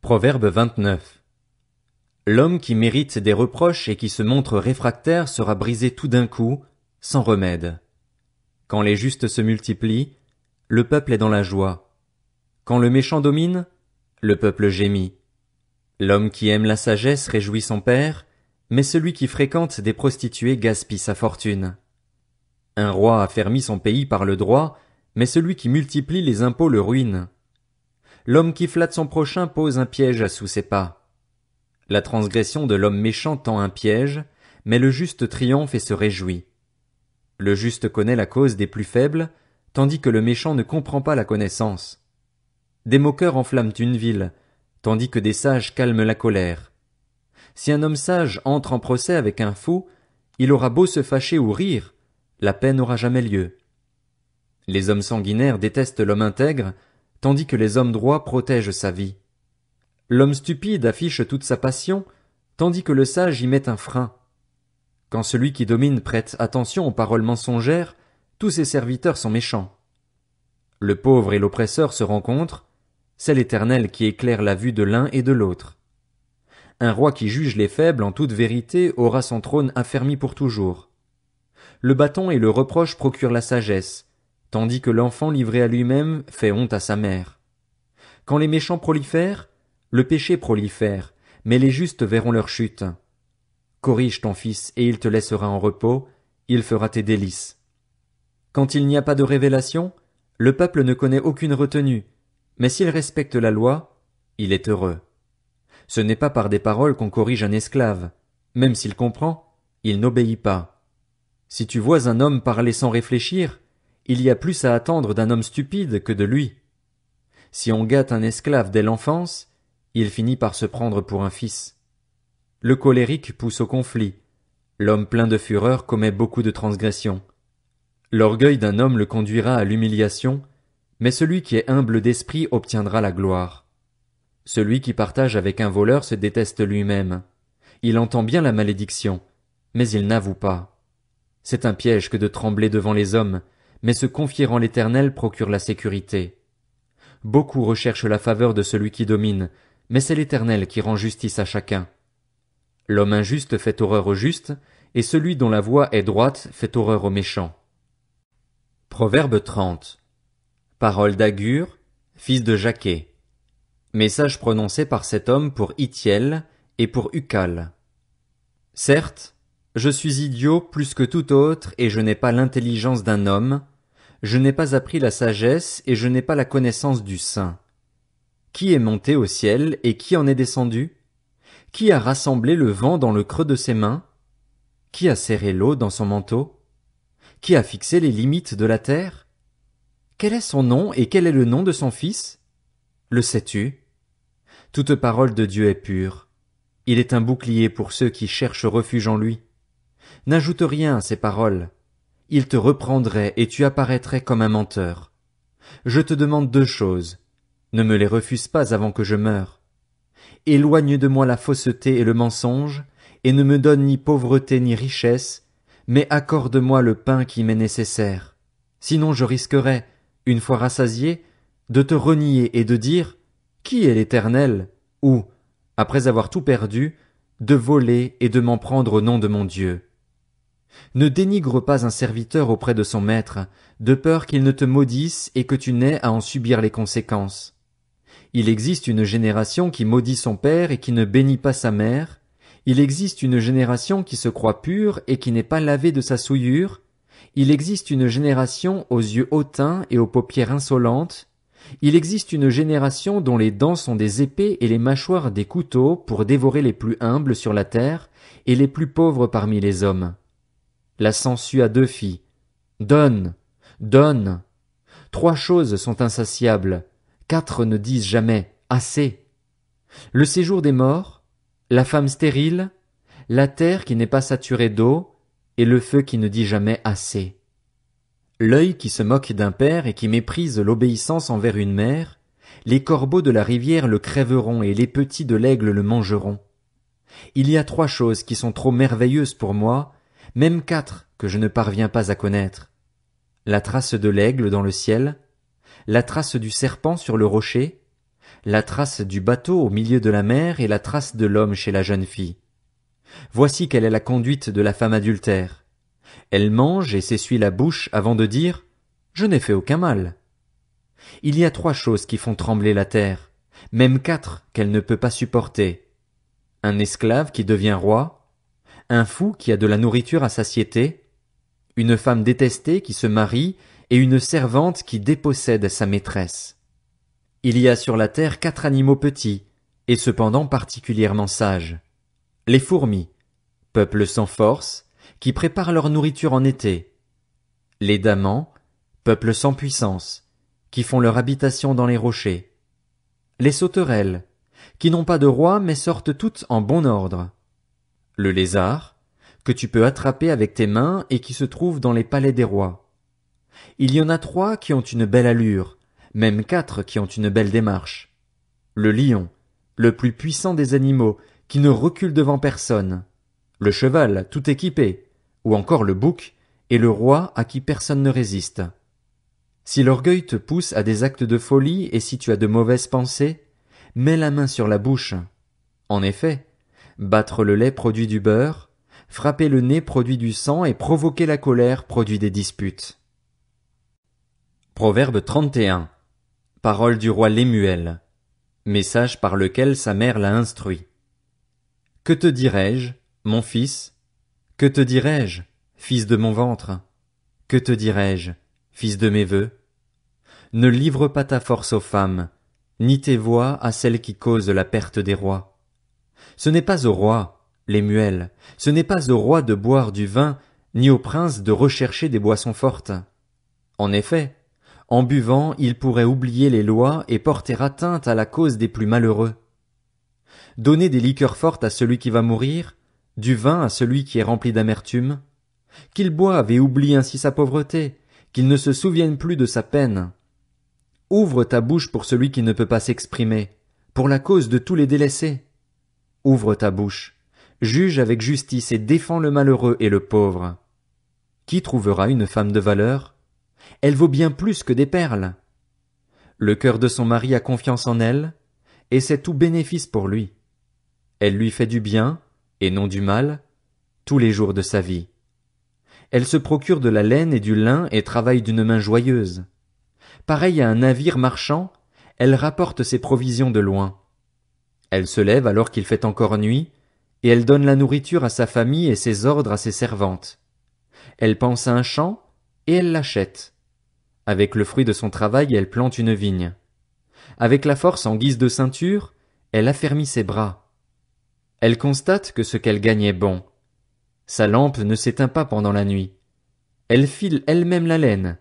Proverbe 29. L'homme qui mérite des reproches et qui se montre réfractaire sera brisé tout d'un coup, sans remède. Quand les justes se multiplient, le peuple est dans la joie. Quand le méchant domine, le peuple gémit. L'homme qui aime la sagesse réjouit son père, mais celui qui fréquente des prostituées gaspille sa fortune. Un roi affermit son pays par le droit, mais celui qui multiplie les impôts le ruine. L'homme qui flatte son prochain pose un piège sous ses pas. La transgression de l'homme méchant tend un piège, mais le juste triomphe et se réjouit. Le juste connaît la cause des plus faibles, tandis que le méchant ne comprend pas la connaissance. Des moqueurs enflamment une ville, tandis que des sages calment la colère. Si un homme sage entre en procès avec un fou, il aura beau se fâcher ou rire, la paix n'aura jamais lieu. Les hommes sanguinaires détestent l'homme intègre, tandis que les hommes droits protègent sa vie. L'homme stupide affiche toute sa passion, tandis que le sage y met un frein. Quand celui qui domine prête attention aux paroles mensongères, tous ses serviteurs sont méchants. Le pauvre et l'oppresseur se rencontrent, c'est l'Éternel qui éclaire la vue de l'un et de l'autre. Un roi qui juge les faibles en toute vérité aura son trône affermi pour toujours. Le bâton et le reproche procurent la sagesse, tandis que l'enfant livré à lui-même fait honte à sa mère. Quand les méchants prolifèrent, le péché prolifère, mais les justes verront leur chute. Corrige ton fils et il te laissera en repos, il fera tes délices. Quand il n'y a pas de révélation, le peuple ne connaît aucune retenue, mais s'il respecte la loi, il est heureux. Ce n'est pas par des paroles qu'on corrige un esclave, même s'il comprend, il n'obéit pas. Si tu vois un homme parler sans réfléchir, il y a plus à attendre d'un homme stupide que de lui. Si on gâte un esclave dès l'enfance, il finit par se prendre pour un fils. Le colérique pousse au conflit. L'homme plein de fureur commet beaucoup de transgressions. L'orgueil d'un homme le conduira à l'humiliation, mais celui qui est humble d'esprit obtiendra la gloire. Celui qui partage avec un voleur se déteste lui-même. Il entend bien la malédiction, mais il n'avoue pas. C'est un piège que de trembler devant les hommes, mais se confier en l'Éternel procure la sécurité. Beaucoup recherchent la faveur de celui qui domine, mais c'est l'Éternel qui rend justice à chacun. L'homme injuste fait horreur au juste, et celui dont la voie est droite fait horreur aux méchants. Proverbe 30. Parole d'Agur, fils de Jaquet. Message prononcé par cet homme pour Ithiel et pour Ucal. Certes, je suis idiot plus que tout autre et je n'ai pas l'intelligence d'un homme, je n'ai pas appris la sagesse et je n'ai pas la connaissance du saint. Qui est monté au ciel et qui en est descendu? Qui a rassemblé le vent dans le creux de ses mains? Qui a serré l'eau dans son manteau? Qui a fixé les limites de la terre? Quel est son nom et quel est le nom de son fils? Le sais-tu? Toute parole de Dieu est pure. Il est un bouclier pour ceux qui cherchent refuge en lui. N'ajoute rien à ces paroles. Il te reprendrait et tu apparaîtrais comme un menteur. Je te demande 2 choses. Ne me les refuse pas avant que je meure. Éloigne de moi la fausseté et le mensonge, et ne me donne ni pauvreté ni richesse, mais accorde-moi le pain qui m'est nécessaire. Sinon je risquerais, une fois rassasié, de te renier et de dire « Qui est l'Éternel ?» ou, après avoir tout perdu, de voler et de m'en prendre au nom de mon Dieu. Ne dénigre pas un serviteur auprès de son maître, de peur qu'il ne te maudisse et que tu n'aies à en subir les conséquences. Il existe une génération qui maudit son père et qui ne bénit pas sa mère. Il existe une génération qui se croit pure et qui n'est pas lavée de sa souillure. Il existe une génération aux yeux hautains et aux paupières insolentes. Il existe une génération dont les dents sont des épées et les mâchoires des couteaux pour dévorer les plus humbles sur la terre et les plus pauvres parmi les hommes. La sangsue a 2 filles. Donne, donne. 3 choses sont insatiables. 4 ne disent jamais assez. Le séjour des morts, la femme stérile, la terre qui n'est pas saturée d'eau, et le feu qui ne dit jamais assez. L'œil qui se moque d'un père et qui méprise l'obéissance envers une mère, les corbeaux de la rivière le crèveront et les petits de l'aigle le mangeront. Il y a 3 choses qui sont trop merveilleuses pour moi, même 4 que je ne parviens pas à connaître. La trace de l'aigle dans le ciel, la trace du serpent sur le rocher, la trace du bateau au milieu de la mer et la trace de l'homme chez la jeune fille. Voici quelle est la conduite de la femme adultère. Elle mange et s'essuie la bouche avant de dire « Je n'ai fait aucun mal ». Il y a 3 choses qui font trembler la terre, même 4 qu'elle ne peut pas supporter. Un esclave qui devient roi, un fou qui a de la nourriture à satiété, une femme détestée qui se marie et une servante qui dépossède sa maîtresse. Il y a sur la terre 4 animaux petits, et cependant particulièrement sages. Les fourmis, peuple sans force, qui prépare leur nourriture en été. Les damans, peuple sans puissance, qui font leur habitation dans les rochers. Les sauterelles, qui n'ont pas de roi mais sortent toutes en bon ordre. Le lézard, que tu peux attraper avec tes mains et qui se trouve dans les palais des rois. Il y en a 3 qui ont une belle allure, même 4 qui ont une belle démarche. Le lion, le plus puissant des animaux, qui ne recule devant personne. Le cheval, tout équipé, ou encore le bouc, et le roi à qui personne ne résiste. Si l'orgueil te pousse à des actes de folie et si tu as de mauvaises pensées, mets la main sur la bouche. En effet, battre le lait produit du beurre, frapper le nez produit du sang et provoquer la colère produit des disputes. Proverbe 31. Parole du roi Lémuel. Message par lequel sa mère l'a instruit. Que te dirai-je, mon fils? Que te dirai-je, fils de mon ventre? Que te dirai-je, fils de mes vœux? Ne livre pas ta force aux femmes, ni tes voix à celles qui causent la perte des rois. Ce n'est pas au roi, Lémuel, ce n'est pas au roi de boire du vin, ni au prince de rechercher des boissons fortes. En effet, en buvant, il pourrait oublier les lois et porter atteinte à la cause des plus malheureux. Donner des liqueurs fortes à celui qui va mourir, du vin à celui qui est rempli d'amertume, qu'il boive et oublie ainsi sa pauvreté, qu'il ne se souvienne plus de sa peine. Ouvre ta bouche pour celui qui ne peut pas s'exprimer, pour la cause de tous les délaissés. Ouvre ta bouche, juge avec justice et défends le malheureux et le pauvre. Qui trouvera une femme de valeur? Elle vaut bien plus que des perles. Le cœur de son mari a confiance en elle, et c'est tout bénéfice pour lui. Elle lui fait du bien, et non du mal, tous les jours de sa vie. Elle se procure de la laine et du lin et travaille d'une main joyeuse. Pareille à un navire marchand, elle rapporte ses provisions de loin. Elle se lève alors qu'il fait encore nuit, et elle donne la nourriture à sa famille et ses ordres à ses servantes. Elle pense à un champ, et elle l'achète. Avec le fruit de son travail, elle plante une vigne. Avec la force en guise de ceinture, elle affermit ses bras. Elle constate que ce qu'elle gagne est bon. Sa lampe ne s'éteint pas pendant la nuit. Elle file elle-même la laine.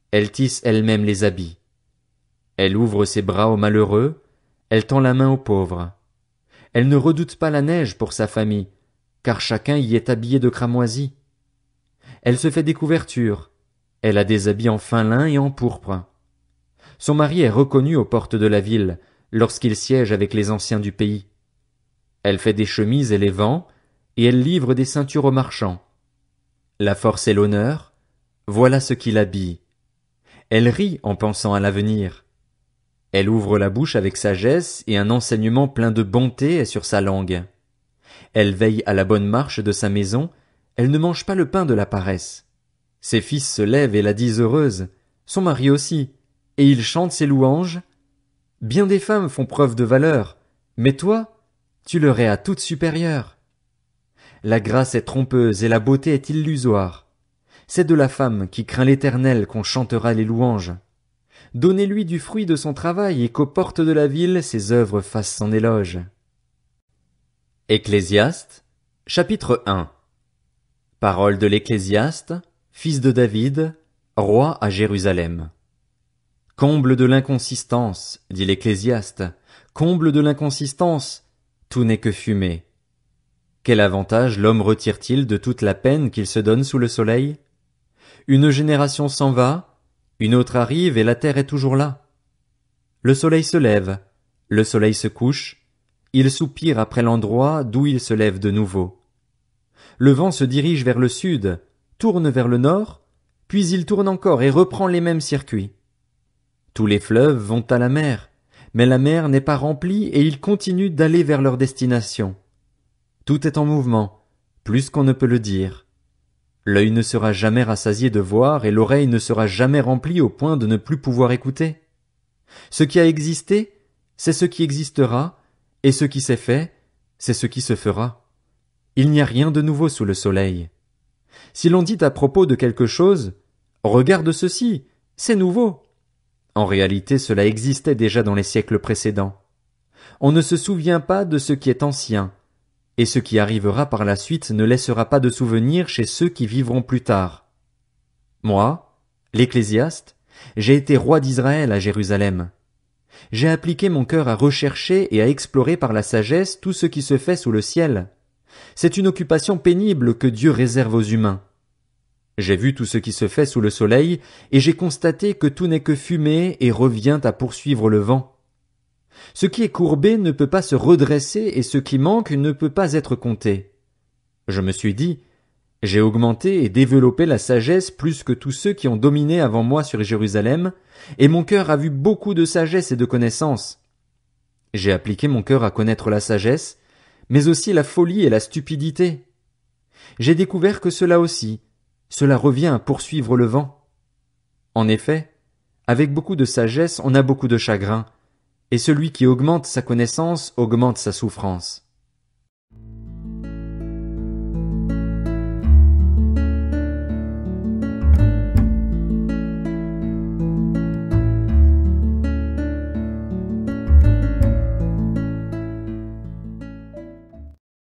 Elle tisse elle-même les habits. Elle ouvre ses bras aux malheureux. Elle tend la main aux pauvres. Elle ne redoute pas la neige pour sa famille, car chacun y est habillé de cramoisi. Elle se fait des couvertures. Elle a des habits en fin lin et en pourpre. Son mari est reconnu aux portes de la ville, lorsqu'il siège avec les anciens du pays. Elle fait des chemises et les vend, et elle livre des ceintures aux marchands. La force et l'honneur, voilà ce qui l'habille. Elle rit en pensant à l'avenir. Elle ouvre la bouche avec sagesse et un enseignement plein de bonté est sur sa langue. Elle veille à la bonne marche de sa maison, elle ne mange pas le pain de la paresse. Ses fils se lèvent et la disent heureuse, son mari aussi, et ils chantent ses louanges. Bien des femmes font preuve de valeur, mais toi, tu leur es à toute supérieure. La grâce est trompeuse et la beauté est illusoire. C'est de la femme qui craint l'Éternel qu'on chantera les louanges. Donnez-lui du fruit de son travail et qu'aux portes de la ville ses œuvres fassent son éloge. Ecclésiaste, chapitre 1. Parole de l'Ecclésiaste, fils de David, roi à Jérusalem. Comble de l'inconsistance, dit l'Ecclésiaste, comble de l'inconsistance, tout n'est que fumée. Quel avantage l'homme retire-t-il de toute la peine qu'il se donne sous le soleil? Une génération s'en va, une autre arrive et la terre est toujours là. Le soleil se lève, le soleil se couche, il soupire après l'endroit d'où il se lève de nouveau. Le vent se dirige vers le sud, tourne vers le nord, puis il tourne encore et reprend les mêmes circuits. Tous les fleuves vont à la mer, mais la mer n'est pas remplie et ils continuent d'aller vers leur destination. Tout est en mouvement, plus qu'on ne peut le dire. L'œil ne sera jamais rassasié de voir et l'oreille ne sera jamais remplie au point de ne plus pouvoir écouter. Ce qui a existé, c'est ce qui existera, et ce qui s'est fait, c'est ce qui se fera. Il n'y a rien de nouveau sous le soleil. Si l'on dit à propos de quelque chose, regarde ceci, c'est nouveau. En réalité, cela existait déjà dans les siècles précédents. On ne se souvient pas de ce qui est ancien, et ce qui arrivera par la suite ne laissera pas de souvenir chez ceux qui vivront plus tard. Moi, l'Ecclésiaste, j'ai été roi d'Israël à Jérusalem. J'ai appliqué mon cœur à rechercher et à explorer par la sagesse tout ce qui se fait sous le ciel. C'est une occupation pénible que Dieu réserve aux humains. J'ai vu tout ce qui se fait sous le soleil, et j'ai constaté que tout n'est que fumée et revient à poursuivre le vent. Ce qui est courbé ne peut pas se redresser et ce qui manque ne peut pas être compté. Je me suis dit, j'ai augmenté et développé la sagesse plus que tous ceux qui ont dominé avant moi sur Jérusalem, et mon cœur a vu beaucoup de sagesse et de connaissance. J'ai appliqué mon cœur à connaître la sagesse, mais aussi la folie et la stupidité. J'ai découvert que cela aussi, cela revient à poursuivre le vent. En effet, avec beaucoup de sagesse, on a beaucoup de chagrin, et celui qui augmente sa connaissance augmente sa souffrance.